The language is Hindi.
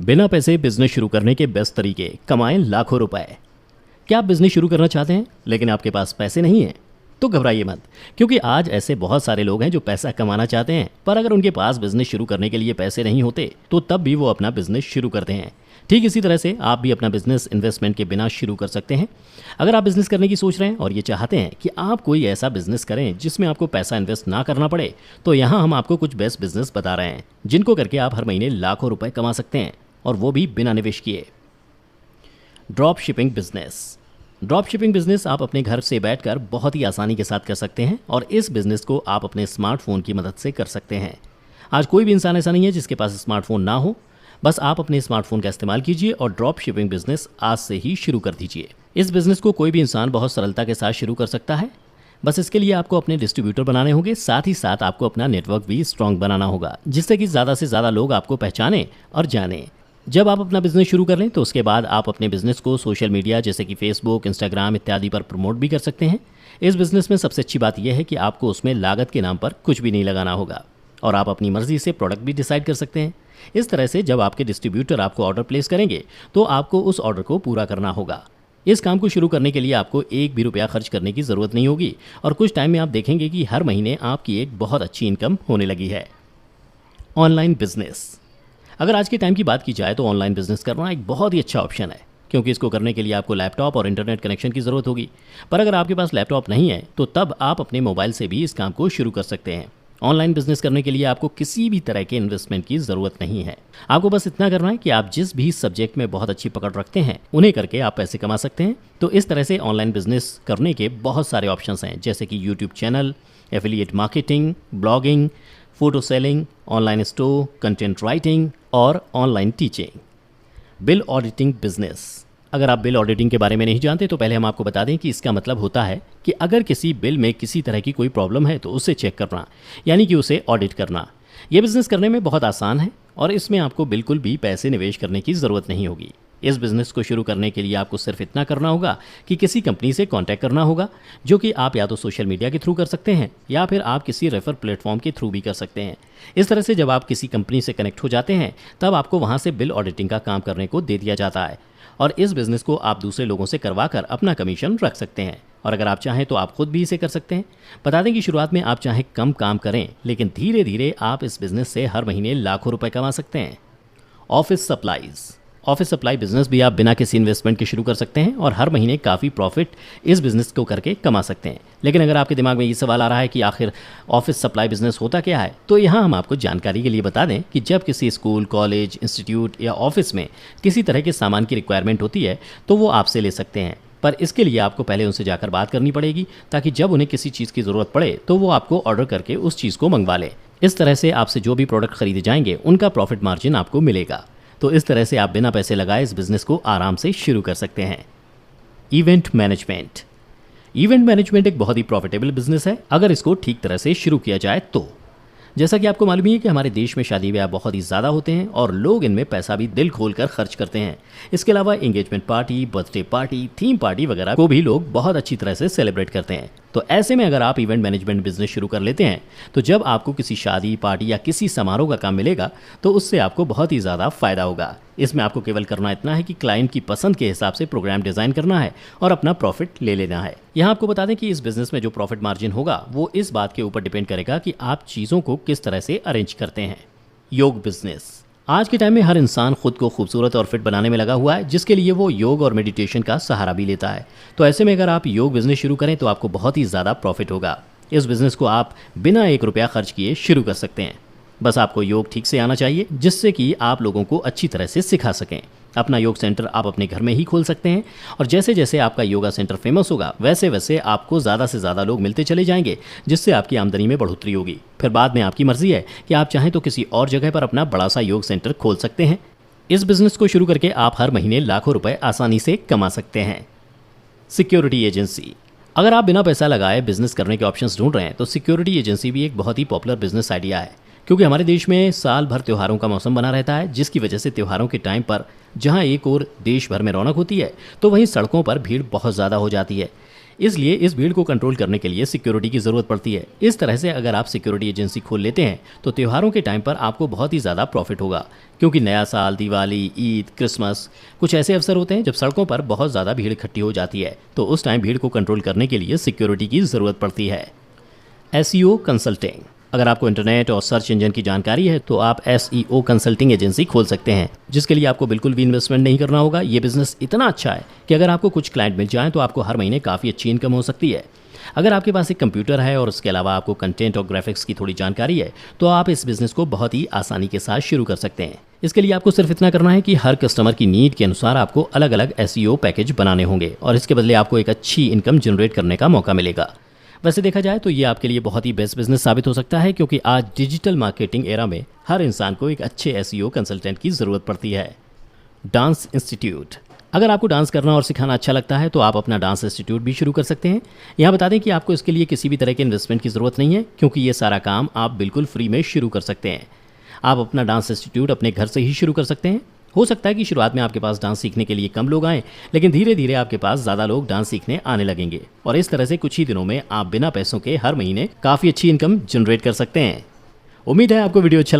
बिना पैसे बिजनेस शुरू करने के बेस्ट तरीके, कमाएं लाखों रुपए। क्या आप बिजनेस शुरू करना चाहते हैं लेकिन आपके पास पैसे नहीं हैं? तो घबराइए मत, क्योंकि आज ऐसे बहुत सारे लोग हैं जो पैसा कमाना चाहते हैं, पर अगर उनके पास बिजनेस शुरू करने के लिए पैसे नहीं होते तो तब भी वो अपना बिजनेस शुरू करते हैं। ठीक इसी तरह से आप भी अपना बिजनेस इन्वेस्टमेंट के बिना शुरू कर सकते हैं। अगर आप बिजनेस करने की सोच रहे हैं और ये चाहते हैं कि आप कोई ऐसा बिजनेस करें जिसमें आपको पैसा इन्वेस्ट ना करना पड़े, तो यहाँ हम आपको कुछ बेस्ट बिजनेस बता रहे हैं जिनको करके आप हर महीने लाखों रुपए कमा सकते हैं, और वो भी बिना निवेश किए। Drop shipping business. Drop shipping business आप अपने घर से बैठकर बहुत ही आसानी के साथ कर सकते हैं, और इस बिजनेस को आप अपने स्मार्टफोन की मदद से कर सकते हैं। आज कोई भी इंसान ऐसा नहीं है जिसके पास स्मार्टफोन ना हो। बस आप अपने स्मार्टफोन का इस्तेमाल कीजिए और ड्रॉप शिपिंग बिजनेस आज से ही शुरू कर दीजिए। इस बिजनेस को कोई भी इंसान बहुत सरलता के साथ शुरू कर सकता है। बस इसके लिए आपको अपने डिस्ट्रीब्यूटर बनाने होंगे, साथ ही साथ आपको अपना नेटवर्क भी स्ट्रांग बनाना होगा, जिससे कि ज़्यादा से ज़्यादा लोग आपको पहचाने और जाने। जब आप अपना बिजनेस शुरू कर लें तो उसके बाद आप अपने बिजनेस को सोशल मीडिया जैसे कि फेसबुक, इंस्टाग्राम इत्यादि पर प्रमोट भी कर सकते हैं। इस बिजनेस में सबसे अच्छी बात यह है कि आपको उसमें लागत के नाम पर कुछ भी नहीं लगाना होगा, और आप अपनी मर्जी से प्रोडक्ट भी डिसाइड कर सकते हैं। इस तरह से जब आपके डिस्ट्रीब्यूटर आपको ऑर्डर प्लेस करेंगे तो आपको उस ऑर्डर को पूरा करना होगा। इस काम को शुरू करने के लिए आपको एक भी रुपया खर्च करने की ज़रूरत नहीं होगी, और कुछ टाइम में आप देखेंगे कि हर महीने आपकी एक बहुत अच्छी इनकम होने लगी है। Online business. अगर आज के टाइम की बात की जाए तो ऑनलाइन बिजनेस करना एक बहुत ही अच्छा ऑप्शन है, क्योंकि इसको करने के लिए आपको लैपटॉप और इंटरनेट कनेक्शन की ज़रूरत होगी। पर अगर आपके पास लैपटॉप नहीं है तो तब आप अपने मोबाइल से भी इस काम को शुरू कर सकते हैं। ऑनलाइन बिजनेस करने के लिए आपको किसी भी तरह के इन्वेस्टमेंट की ज़रूरत नहीं है। आपको बस इतना करना है कि आप जिस भी सब्जेक्ट में बहुत अच्छी पकड़ रखते हैं उन्हें करके आप पैसे कमा सकते हैं। तो इस तरह से ऑनलाइन बिजनेस करने के बहुत सारे ऑप्शंस हैं, जैसे कि YouTube channel, affiliate marketing, blogging, photo selling, online store, content writing और online teaching. Bill auditing business. अगर आप बिल ऑडिटिंग के बारे में नहीं जानते तो पहले हम आपको बता दें कि इसका मतलब होता है कि अगर किसी बिल में किसी तरह की कोई प्रॉब्लम है तो उसे चेक करना, यानी कि उसे ऑडिट करना। यह बिजनेस करने में बहुत आसान है और इसमें आपको बिल्कुल भी पैसे निवेश करने की ज़रूरत नहीं होगी। इस बिज़नेस को शुरू करने के लिए आपको सिर्फ इतना करना होगा कि किसी कंपनी से कांटेक्ट करना होगा, जो कि आप या तो सोशल मीडिया के थ्रू कर सकते हैं या फिर आप किसी रेफर प्लेटफॉर्म के थ्रू भी कर सकते हैं। इस तरह से जब आप किसी कंपनी से कनेक्ट हो जाते हैं तब आपको वहां से बिल ऑडिटिंग का काम करने को दे दिया जाता है, और इस बिज़नेस को आप दूसरे लोगों से करवा कर अपना कमीशन रख सकते हैं। और अगर आप चाहें तो आप खुद भी इसे कर सकते हैं। बता दें कि शुरुआत में आप चाहे कम काम करें, लेकिन धीरे धीरे आप इस बिज़नेस से हर महीने लाखों रुपए कमा सकते हैं। Office supplies. Office supply business भी आप बिना किसी इन्वेस्टमेंट के शुरू कर सकते हैं और हर महीने काफ़ी प्रॉफिट इस बिज़नेस को करके कमा सकते हैं। लेकिन अगर आपके दिमाग में ये सवाल आ रहा है कि आखिर ऑफिस सप्लाई बिजनेस होता क्या है, तो यहाँ हम आपको जानकारी के लिए बता दें कि जब किसी स्कूल, कॉलेज, इंस्टीट्यूट या ऑफिस में किसी तरह के सामान की रिक्वायरमेंट होती है तो वो आपसे ले सकते हैं, पर इसके लिए आपको पहले उनसे जाकर बात करनी पड़ेगी, ताकि जब उन्हें किसी चीज़ की ज़रूरत पड़े तो वो आपको ऑर्डर करके उस चीज़ को मंगवा लें। इस तरह से आपसे जो भी प्रोडक्ट खरीदे जाएंगे उनका प्रॉफिट मार्जिन आपको मिलेगा। तो इस तरह से आप बिना पैसे लगाए इस बिज़नेस को आराम से शुरू कर सकते हैं। Event management. इवेंट मैनेजमेंट एक बहुत ही प्रॉफिटेबल बिजनेस है अगर इसको ठीक तरह से शुरू किया जाए तो। जैसा कि आपको मालूम ही है कि हमारे देश में शादी ब्याह बहुत ही ज़्यादा होते हैं और लोग इनमें पैसा भी दिल खोलकर खर्च करते हैं। इसके अलावा engagement party, birthday party, theme party वगैरह को भी लोग बहुत अच्छी तरह से सेलिब्रेट करते हैं। तो ऐसे में अगर आप इवेंट मैनेजमेंट बिजनेस शुरू कर लेते हैं तो जब आपको किसी शादी, पार्टी या किसी समारोह का काम मिलेगा तो उससे आपको बहुत ही ज़्यादा फ़ायदा होगा। इसमें आपको केवल करना इतना है कि क्लाइंट की पसंद के हिसाब से प्रोग्राम डिज़ाइन करना है और अपना प्रॉफिट ले लेना है। यहाँ आपको बता दें कि इस बिज़नेस में जो प्रॉफिट मार्जिन होगा वो इस बात के ऊपर डिपेंड करेगा कि आप चीज़ों को किस तरह से अरेंज करते हैं। योग बिजनेस। आज के टाइम में हर इंसान खुद को खूबसूरत और फिट बनाने में लगा हुआ है, जिसके लिए वो योग और मेडिटेशन का सहारा भी लेता है। तो ऐसे में अगर आप योग बिजनेस शुरू करें तो आपको बहुत ही ज़्यादा प्रॉफिट होगा। इस बिज़नेस को आप बिना एक रुपया खर्च किए शुरू कर सकते हैं। बस आपको योग ठीक से आना चाहिए, जिससे कि आप लोगों को अच्छी तरह से सिखा सकें। अपना योग सेंटर आप अपने घर में ही खोल सकते हैं, और जैसे जैसे आपका योगा सेंटर फेमस होगा वैसे वैसे आपको ज़्यादा से ज़्यादा लोग मिलते चले जाएंगे, जिससे आपकी आमदनी में बढ़ोतरी होगी। फिर बाद में आपकी मर्जी है कि आप चाहें तो किसी और जगह पर अपना बड़ा सा योग सेंटर खोल सकते हैं। इस बिज़नेस को शुरू करके आप हर महीने लाखों रुपए आसानी से कमा सकते हैं। Security agency. अगर आप बिना पैसा लगाए बिजनेस करने के ऑप्शंस ढूंढ रहे हैं तो सिक्योरिटी एजेंसी भी एक बहुत ही पॉपुलर बिजनेस आइडिया है, क्योंकि हमारे देश में साल भर त्योहारों का मौसम बना रहता है, जिसकी वजह से त्योहारों के टाइम पर जहां एक और देश भर में रौनक होती है तो वहीं सड़कों पर भीड़ बहुत ज़्यादा हो जाती है। इसलिए इस भीड़ को कंट्रोल करने के लिए सिक्योरिटी की ज़रूरत पड़ती है। इस तरह से अगर आप सिक्योरिटी एजेंसी खोल लेते हैं तो त्योहारों के टाइम पर आपको बहुत ही ज़्यादा प्रॉफिट होगा, क्योंकि नया साल, दिवाली, ईद, क्रिसमस कुछ ऐसे अवसर होते हैं जब सड़कों पर बहुत ज़्यादा भीड़ इकट्ठी हो जाती है। तो उस टाइम भीड़ को कंट्रोल करने के लिए सिक्योरिटी की ज़रूरत पड़ती है। SEO consulting. अगर आपको इंटरनेट और सर्च इंजन की जानकारी है तो आप SEO कंसल्टिंग एजेंसी खोल सकते हैं, जिसके लिए आपको बिल्कुल भी इन्वेस्टमेंट नहीं करना होगा। ये बिजनेस इतना अच्छा है कि अगर आपको कुछ क्लाइंट मिल जाएं तो आपको हर महीने काफ़ी अच्छी इनकम हो सकती है। अगर आपके पास एक कंप्यूटर है और उसके अलावा आपको कंटेंट और ग्राफिक्स की थोड़ी जानकारी है तो आप इस बिज़नेस को बहुत ही आसानी के साथ शुरू कर सकते हैं। इसके लिए आपको सिर्फ इतना करना है कि हर कस्टमर की नीड के अनुसार आपको अलग अलग SEO पैकेज बनाने होंगे और इसके बदले आपको एक अच्छी इनकम जनरेट करने का मौका मिलेगा। वैसे देखा जाए तो ये आपके लिए बहुत ही बेस्ट बिजनेस साबित हो सकता है, क्योंकि आज डिजिटल मार्केटिंग एरा में हर इंसान को एक अच्छे SEO कंसल्टेंट की ज़रूरत पड़ती है। Dance institute. अगर आपको डांस करना और सिखाना अच्छा लगता है तो आप अपना डांस इंस्टीट्यूट भी शुरू कर सकते हैं। यहाँ बता दें कि आपको इसके लिए किसी भी तरह के इन्वेस्टमेंट की ज़रूरत नहीं है, क्योंकि ये सारा काम आप बिल्कुल फ्री में शुरू कर सकते हैं। आप अपना डांस इंस्टीट्यूट अपने घर से ही शुरू कर सकते हैं। हो सकता है कि शुरुआत में आपके पास डांस सीखने के लिए कम लोग आएँ, लेकिन धीरे धीरे आपके पास ज़्यादा लोग डांस सीखने आने लगेंगे और इस तरह से कुछ ही दिनों में आप बिना पैसों के हर महीने काफ़ी अच्छी इनकम जनरेट कर सकते हैं। उम्मीद है आपको वीडियो अच्छा